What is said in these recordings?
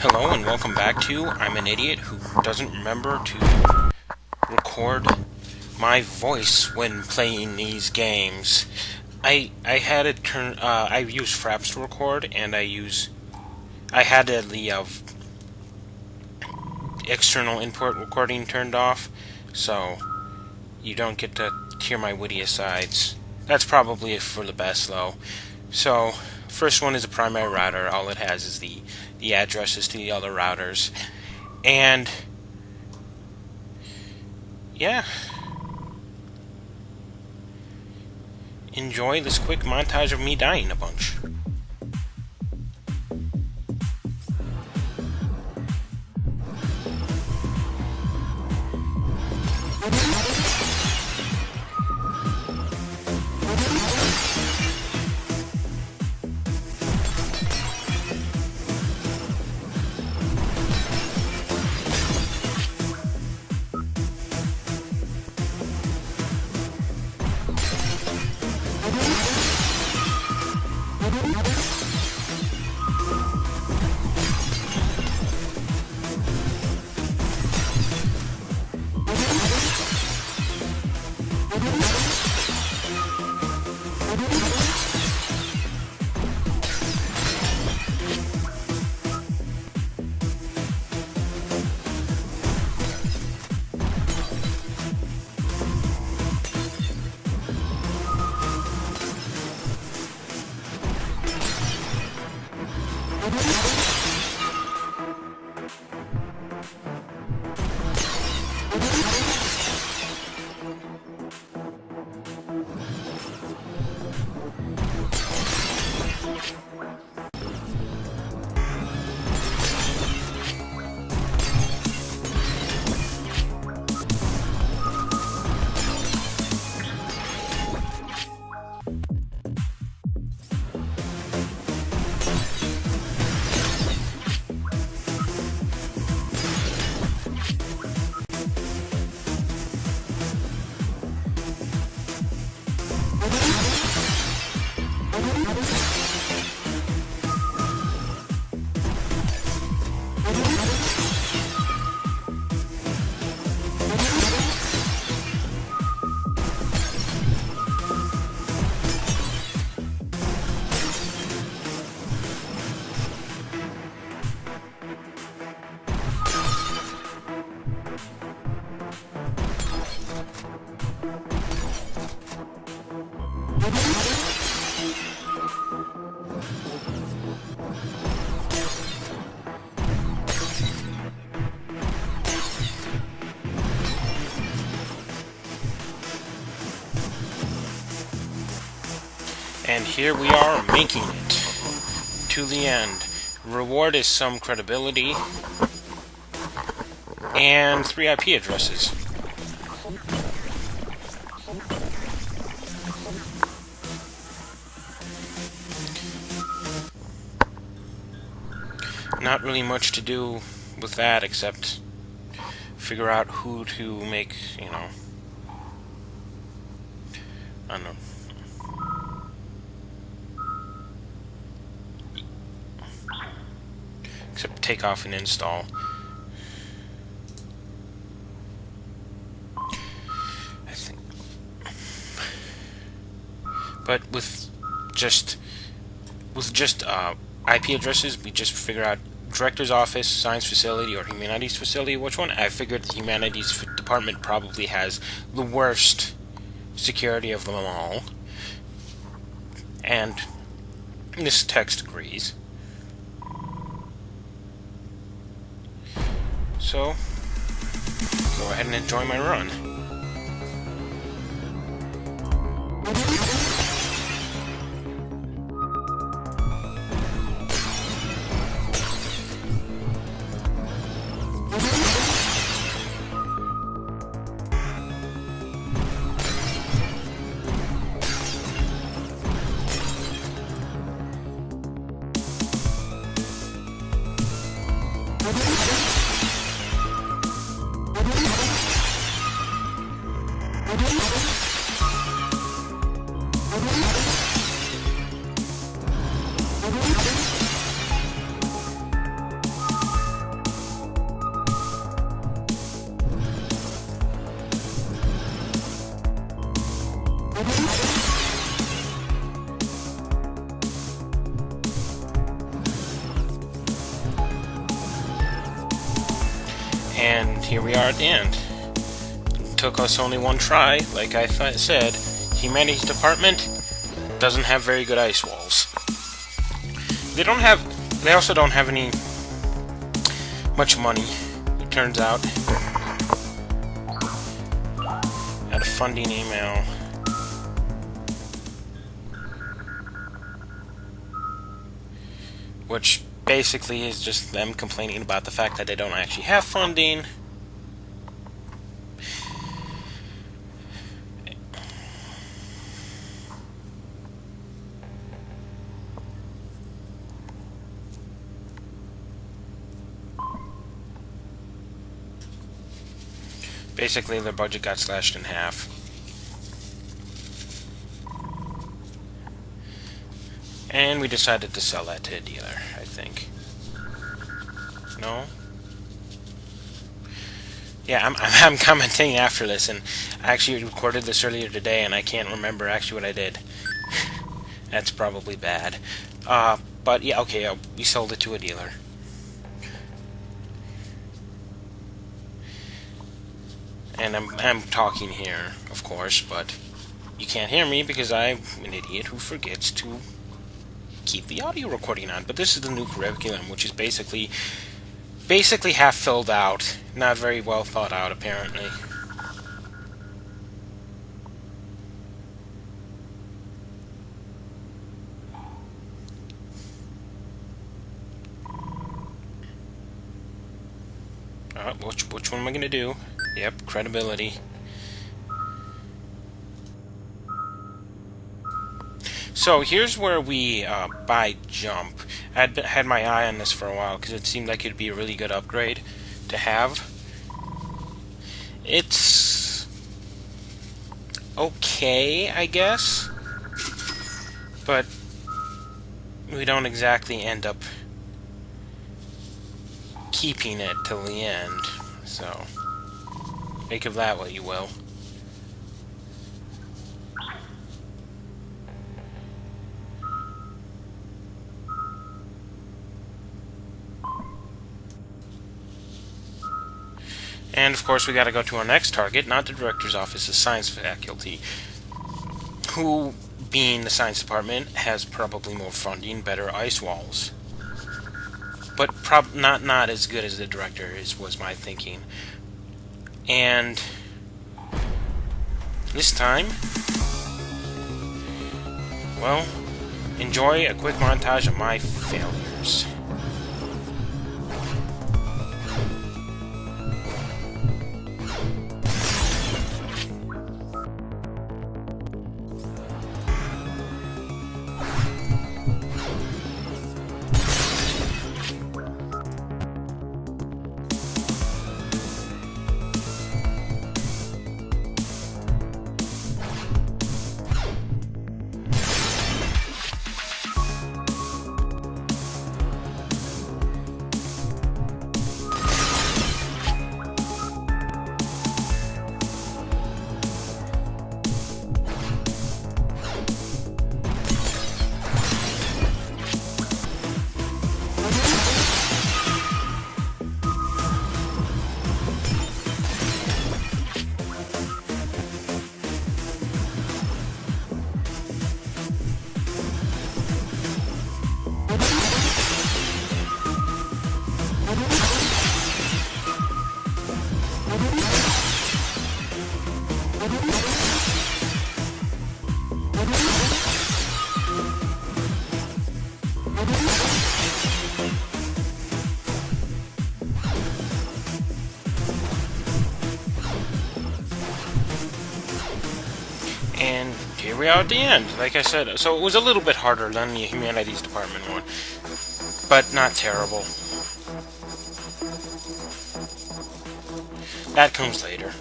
Hello and welcome back to I'm an Idiot Who Doesn't Remember to Record My Voice When Playing These Games. I had it turn. I use Fraps to record, and I had the external input recording turned off, so you don't get to hear my witty asides. That's probably for the best, though. So, first one is a primary router. All it has is the addresses to the other routers. And, yeah. Enjoy this quick montage of me dying a bunch. And here we are, making it to the end. Reward is some credibility and 3 IP addresses. Not really much to do with that except figure out who to make, I don't know. Except take off and install. I think. But with just IP addresses, we just figure out director's office, science facility, or humanities facility. Which one? I figured the humanities department probably has the worst security of them all. And this text agrees. So, go ahead and enjoy my run. And here we are at the end. It took us only one try. Like I said, Humanities Department doesn't have very good ice walls. They also don't have any much money, it turns out. Got a funding email. Which basically is just them complaining about the fact that they don't actually have funding. Basically, their budget got slashed in half. And we decided to sell that to a dealer, I think. No? Yeah, I'm commenting after this, and I actually recorded this earlier today, and I can't remember actually what I did. That's probably bad. But yeah, okay, we sold it to a dealer. And I'm talking here, of course, but you can't hear me because I'm an idiot who forgets to keep the audio recording on. But this is the new curriculum, which is basically half filled out, not very well thought out, apparently. Which one am I gonna do? Yep, credibility. So here's where we buy jump. I had my eye on this for a while because it seemed like it'd be a really good upgrade to have. It's okay, I guess, but we don't exactly end up keeping it till the end, so make of that what you will. And of course we gotta go to our next target, not the director's office, the science faculty, who, being the science department, has probably more funding, better ice walls. But not as good as the director is, was my thinking. And this time, well, enjoy a quick montage of my failures. And here we are at the end, like I said. So it was a little bit harder than the Humanities Department one, but not terrible. That comes later.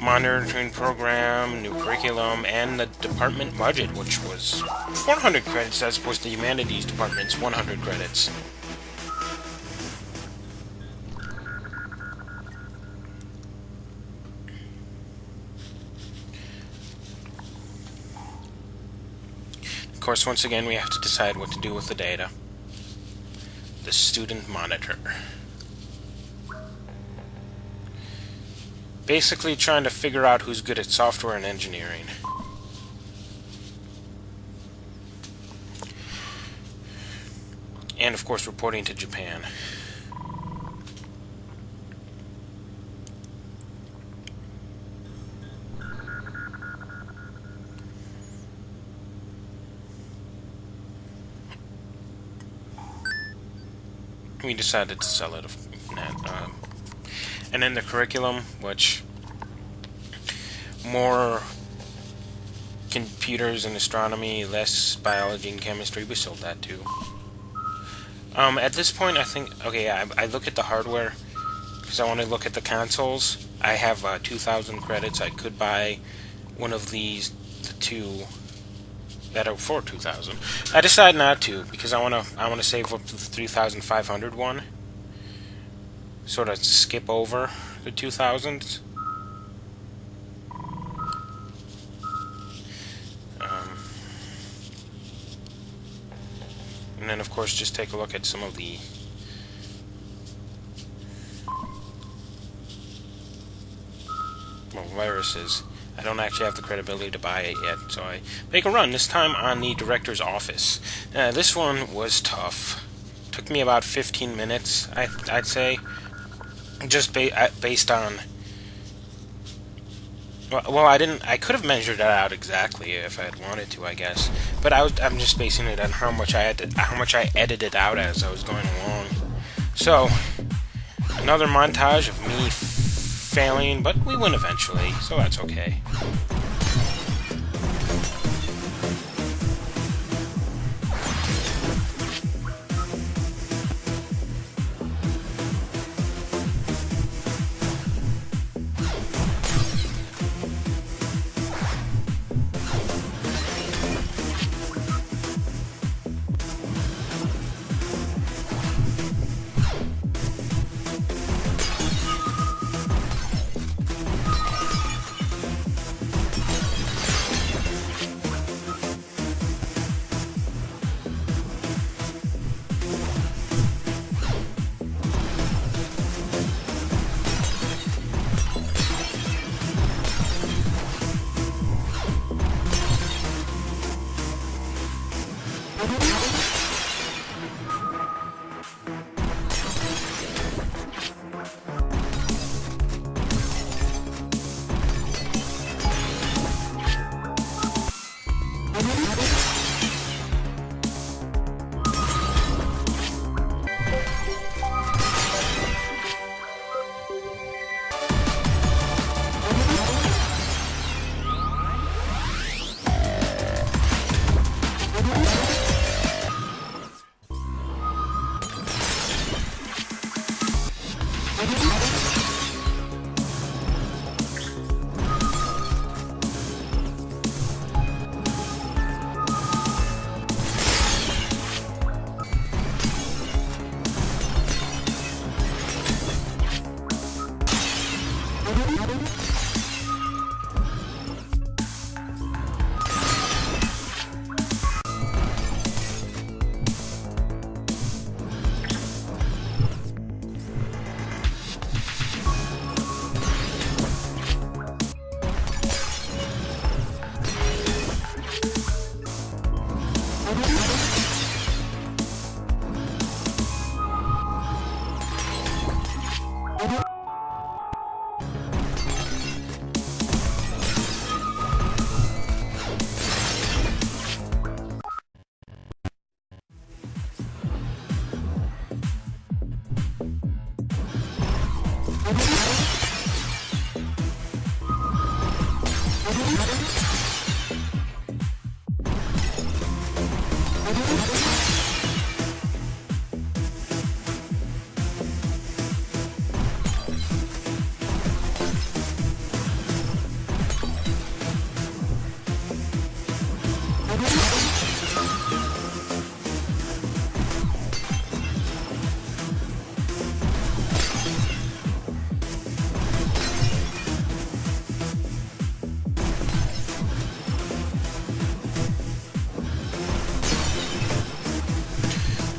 Monitoring program, new curriculum, and the department budget, which was 400 credits as opposed to the Humanities Department's 100 credits. Of course, once again, we have to decide what to do with the data. The student monitor. Basically trying to figure out who's good at software and engineering. And of course reporting to Japan. We decided to sell it. And then the curriculum, which more computers and astronomy, less biology and chemistry, we sold that too. At this point, I think, okay, I look at the hardware because I want to look at the consoles. I have 2,000 credits. I could buy one of these, the two that are for 2,000. I decide not to because I want to save up to the 3,500 one. Sort of skip over the 2,000s. And then, of course, just take a look at some of the viruses. I don't actually have the credibility to buy it yet, so I make a run, this time on the director's office. This one was tough. Took me about 15 minutes, I'd say. Just based on... Well, I could have measured that out exactly if I had wanted to, I guess. But I'm just basing it on how much I edited out as I was going along. So, another montage of me failing, but we win eventually, so that's okay.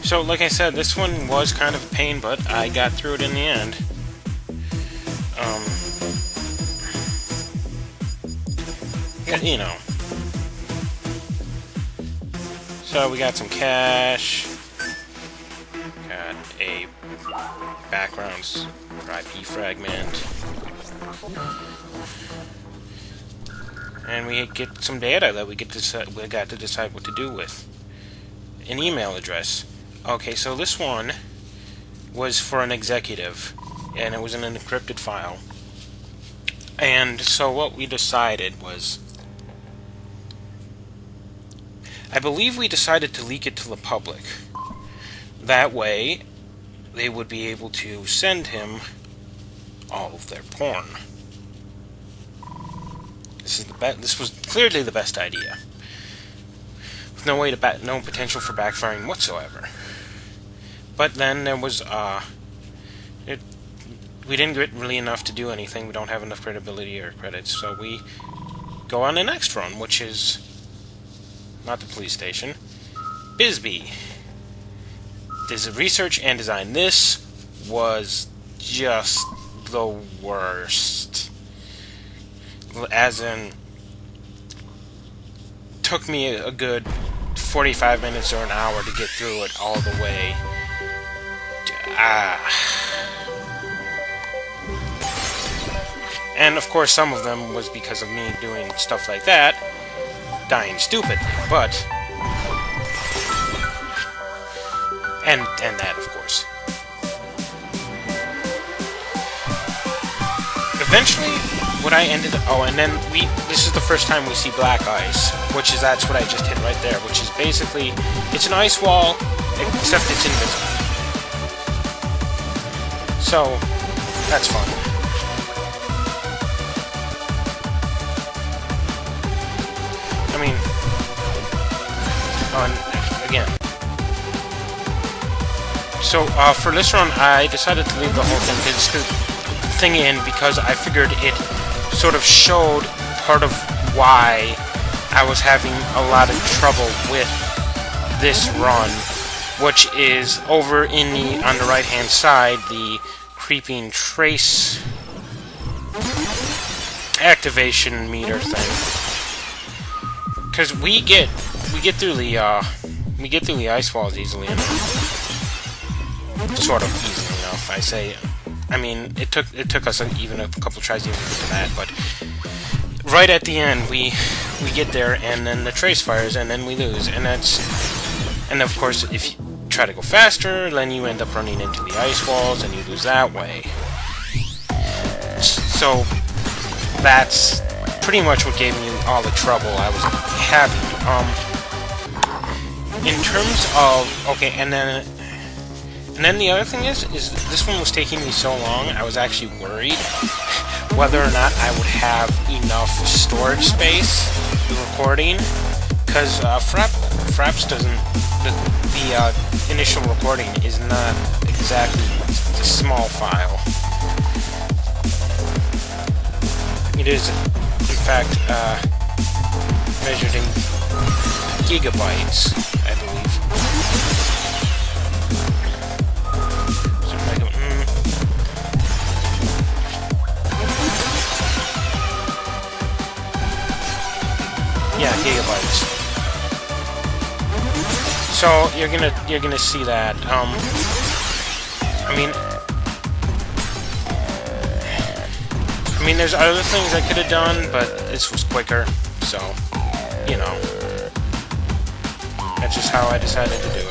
So, like I said, this one was kind of a pain, but I got through it in the end. You know. So we got some cash. Got a backgrounds or IP fragment. And we get some data that we got to decide what to do with. An email address. Okay, so this one was for an executive, and it was in an encrypted file. And so what we decided was, I believe we decided to leak it to the public. That way, they would be able to send him all of their porn. This was clearly the best idea. With no potential for backfiring whatsoever. But then there was, we didn't get really enough to do anything. We don't have enough credibility or credits, so we go on the next run, which is not the police station. Bisbee. There's a research and design. This was just the worst. As in, took me a good 45 minutes or an hour to get through it all the way. And of course some of them was because of me doing stuff like that, dying stupidly, but and that of course. Eventually what I ended up, and then this is the first time we see black ice, that's what I just hit right there, which is basically, it's an ice wall, except it's invisible. So, that's fun. I mean, again. So, for this run, I decided to leave the whole thing in because I figured it sort of showed part of why I was having a lot of trouble with this run, which is over on the right hand side, the creeping trace activation meter thing. Because we get through the ice walls easily enough. Sort of easily enough, I say. I mean, it took us even a couple tries even to get to that, but right at the end we get there, and then the trace fires, and then we lose, and of course if you try to go faster, then you end up running into the ice walls, and you lose that way. So that's pretty much what gave me all the trouble I was having. In terms of and then the other thing is this one was taking me so long, I was actually worried whether or not I would have enough storage space for recording, because Fraps doesn't, the initial recording is not exactly a small file. It is, in fact, measured in gigabytes, I believe. Yeah, gigabytes. So you're gonna see that. I mean, there's other things I could have done, but this was quicker. So, you know, that's just how I decided to do it.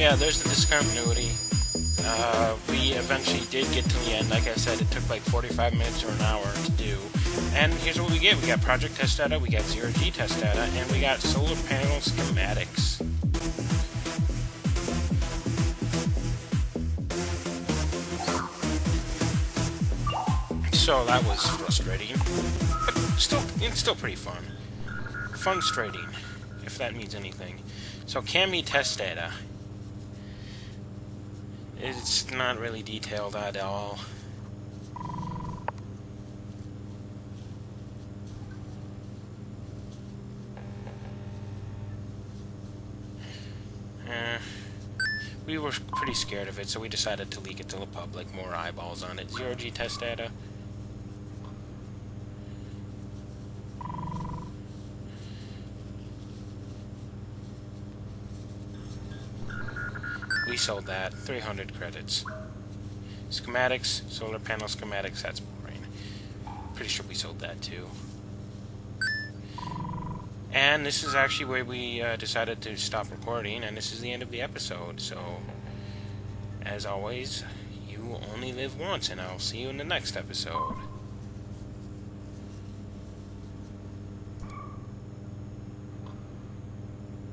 yeah, there's the discontinuity. We eventually did get to the end. Like I said, it took like 45 minutes or an hour to do. And here's what we get. We got project test data, we got 0G test data, and we got solar panel schematics. So that was frustrating. But it's still pretty fun. Funstrating, if that means anything. So CAMI test data. It's not really detailed at all. We were pretty scared of it, so we decided to leak it to the public. More eyeballs on it. 0G test data. We sold that. 300 credits. Schematics, solar panel schematics, that's boring. Pretty sure we sold that too. And this is actually where we decided to stop recording, and this is the end of the episode. So, as always, you only live once, and I'll see you in the next episode.